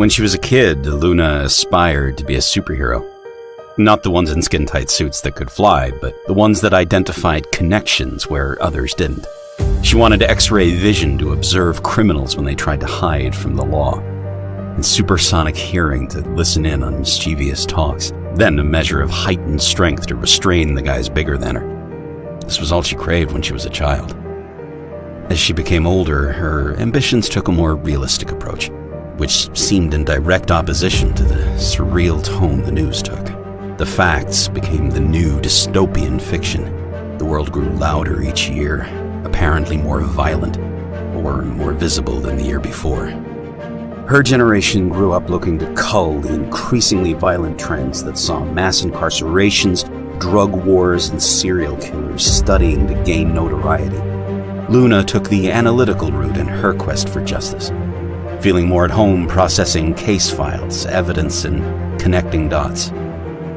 When she was a kid, Luna aspired to be a superhero. Not the ones in skin-tight suits that could fly, but the ones that identified connections where others didn't. She wanted X-ray vision to observe criminals when they tried to hide from the law, and supersonic hearing to listen in on mischievous talks, then a measure of heightened strength to restrain the guys bigger than her. This was all she craved when she was a child. As she became older, her ambitions took a more realistic approach, which seemed in direct opposition to the surreal tone the news took. The facts became the new dystopian fiction. The world grew louder each year, apparently more violent or more visible than the year before. Her generation grew up looking to cull the increasingly violent trends that saw mass incarcerations, drug wars, and serial killers studying to gain notoriety. Luna took the analytical route in her quest for justice, feeling more at home processing case files, evidence, and connecting dots.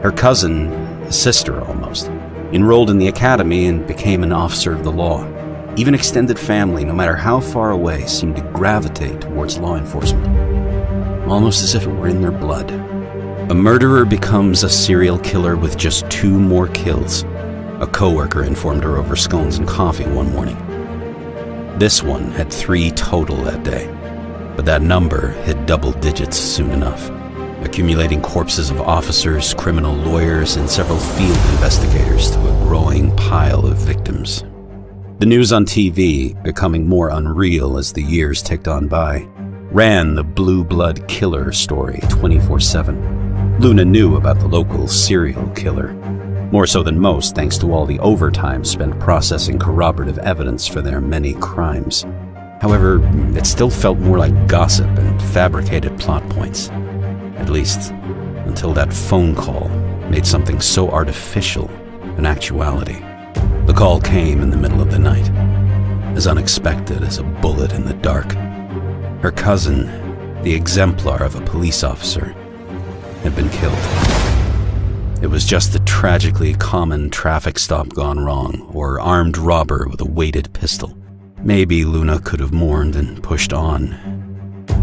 Her cousin, a sister almost, enrolled in the academy and became an officer of the law. Even extended family, no matter how far away, seemed to gravitate towards law enforcement, almost as if it were in their blood. A murderer becomes a serial killer with just 2 more kills, a coworker informed her over scones and coffee one morning. This one had 3 total that day, but that number hit double digits soon enough, accumulating corpses of officers, criminal lawyers, and several field investigators to a growing pile of victims. The news on TV, becoming more unreal as the years ticked on by, ran the blue blood killer story 24/7. Luna knew about the local serial killer, more so than most thanks to all the overtime spent processing corroborative evidence for their many crimes. However, it still felt more like gossip and fabricated plot points. At least, until that phone call made something so artificial an actuality. The call came in the middle of the night, as unexpected as a bullet in the dark. Her cousin, the exemplar of a police officer, had been killed. It was just the tragically common traffic stop gone wrong, or armed robber with a weighted pistol. Maybe Luna could have mourned and pushed on,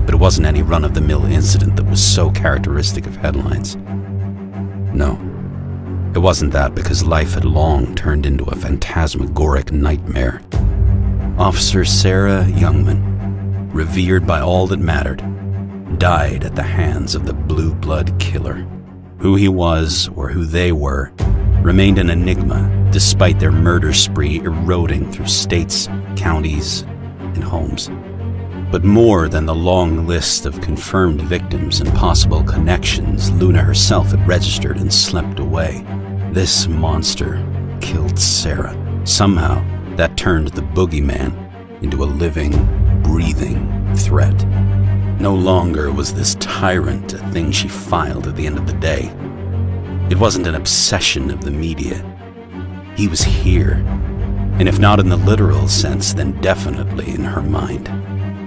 but it wasn't any run-of-the-mill incident that was so characteristic of headlines. No, it wasn't that, because life had long turned into a phantasmagoric nightmare. Officer Sarah Youngman, revered by all that mattered, died at the hands of the blue blood killer. Who he was, or who they were, remained an enigma despite their murder spree eroding through states, counties, and homes. But more than the long list of confirmed victims and possible connections Luna herself had registered and slept away, this monster killed Sarah. Somehow, that turned the boogeyman into a living, breathing threat. No longer was this tyrant a thing she filed at the end of the day. It wasn't an obsession of the media. He was here, and if not in the literal sense, then definitely in her mind.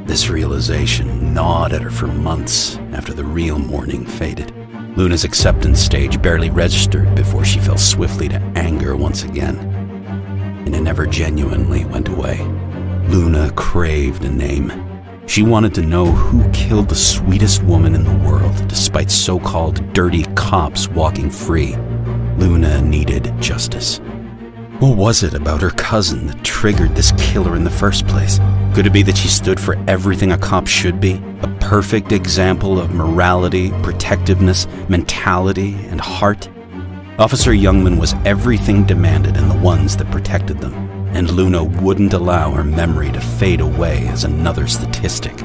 This realization gnawed at her for months after the real mourning faded. Luna's acceptance stage barely registered before she fell swiftly to anger once again, and it never genuinely went away. Luna craved a name. She wanted to know who killed the sweetest woman in the world, despite so-called dirty cops walking free. Luna needed justice. What was it about her cousin that triggered this killer in the first place? Could it be that she stood for everything a cop should be? A perfect example of morality, protectiveness, mentality, and heart? Officer Youngman was everything demanded in the ones that protected them, and Luna wouldn't allow her memory to fade away as another statistic.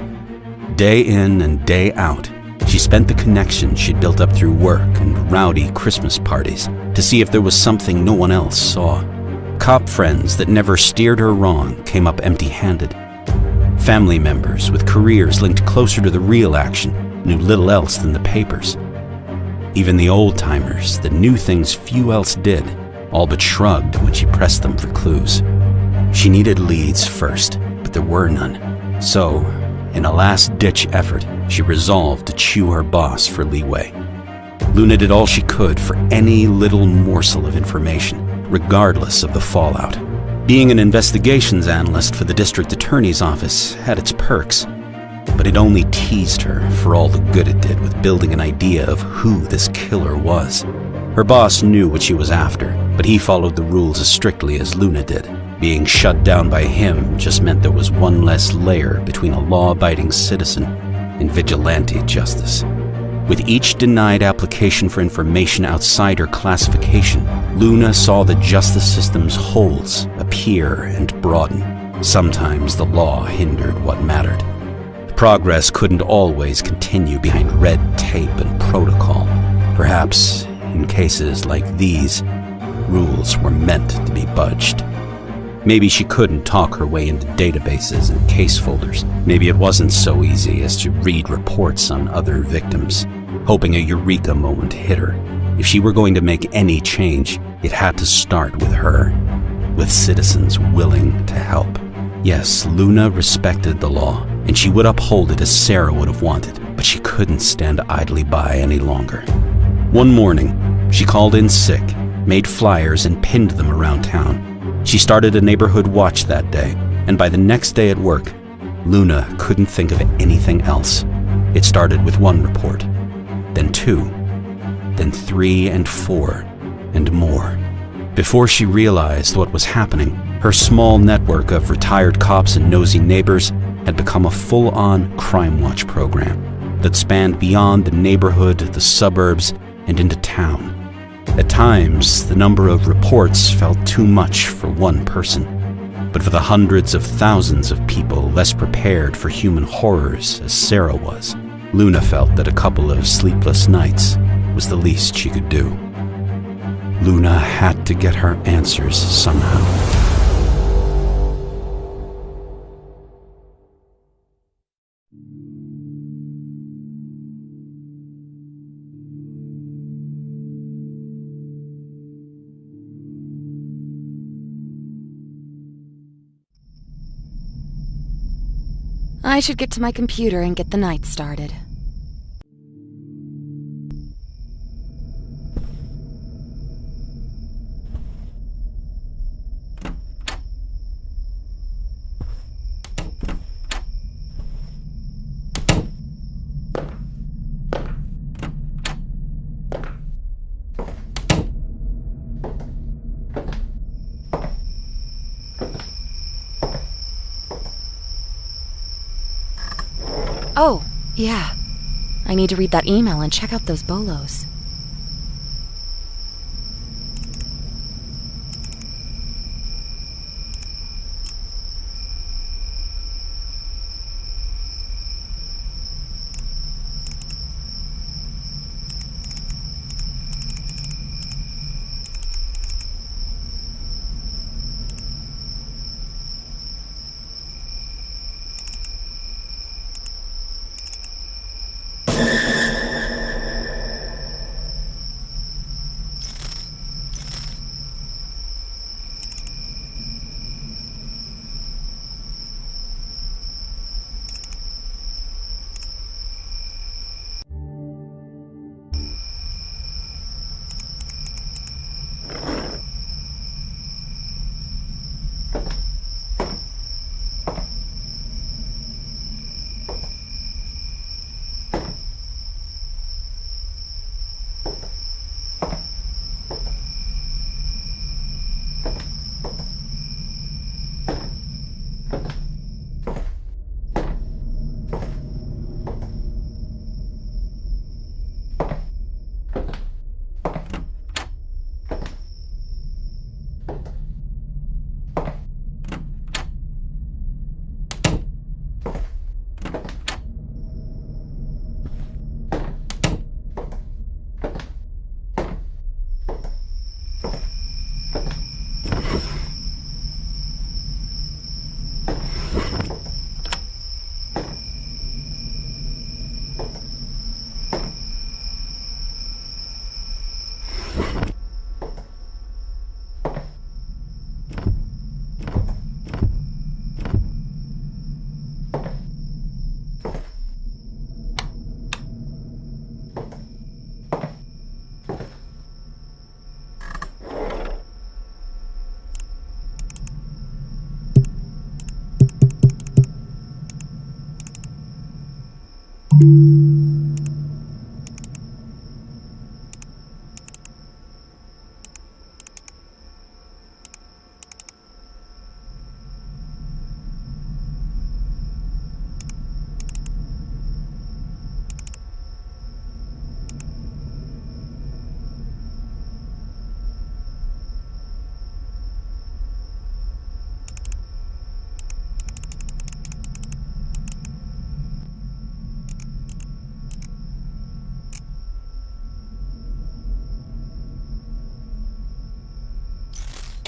Day in and day out, she spent the connections she'd built up through work and rowdy Christmas parties to see if there was something no one else saw. Cop friends that never steered her wrong came up empty-handed. Family members with careers linked closer to the real action knew little else than the papers. Even the old-timers that knew things few else did all but shrugged when she pressed them for clues. She needed leads first, but there were none. So, in a last-ditch effort, she resolved to chew her boss for leeway. Luna did all she could for any little morsel of information, regardless of the fallout. Being an investigations analyst for the district attorney's office had its perks. but it only teased her for all the good it did with building an idea of who this killer was. Her boss knew what she was after, but he followed the rules as strictly as Luna did. Being shut down by him just meant there was one less layer between a law-abiding citizen and vigilante justice. With each denied application for information outside her classification, Luna saw the justice system's holes appear and broaden. Sometimes the law hindered what mattered. Progress couldn't always continue behind red tape and protocol. Perhaps, in cases like these, rules were meant to be budged. Maybe she couldn't talk her way into databases and case folders. Maybe it wasn't so easy as to read reports on other victims, hoping a eureka moment hit her. If she were going to make any change, it had to start with her, with citizens willing to help. Yes, Luna respected the law, and she would uphold it as Sarah would have wanted, but she couldn't stand idly by any longer. One morning, she called in sick, made flyers and pinned them around town. She started a neighborhood watch that day, and by the next day at work, Luna couldn't think of anything else. It started with one report, then two, then 3 and 4, and more. Before she realized what was happening, her small network of retired cops and nosy neighbors had become a full-on crime watch program that spanned beyond the neighborhood, the suburbs, and into town. At times, the number of reports felt too much for one person, but for the hundreds of thousands of people less prepared for human horrors as Sarah was, Luna felt that a couple of sleepless nights was the least she could do. Luna had to get her answers somehow. I should get to my computer and get the night started. Oh, yeah. I need to read that email and check out those bolos.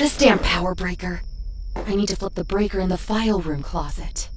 This damn power breaker. I need to flip the breaker in the file room closet.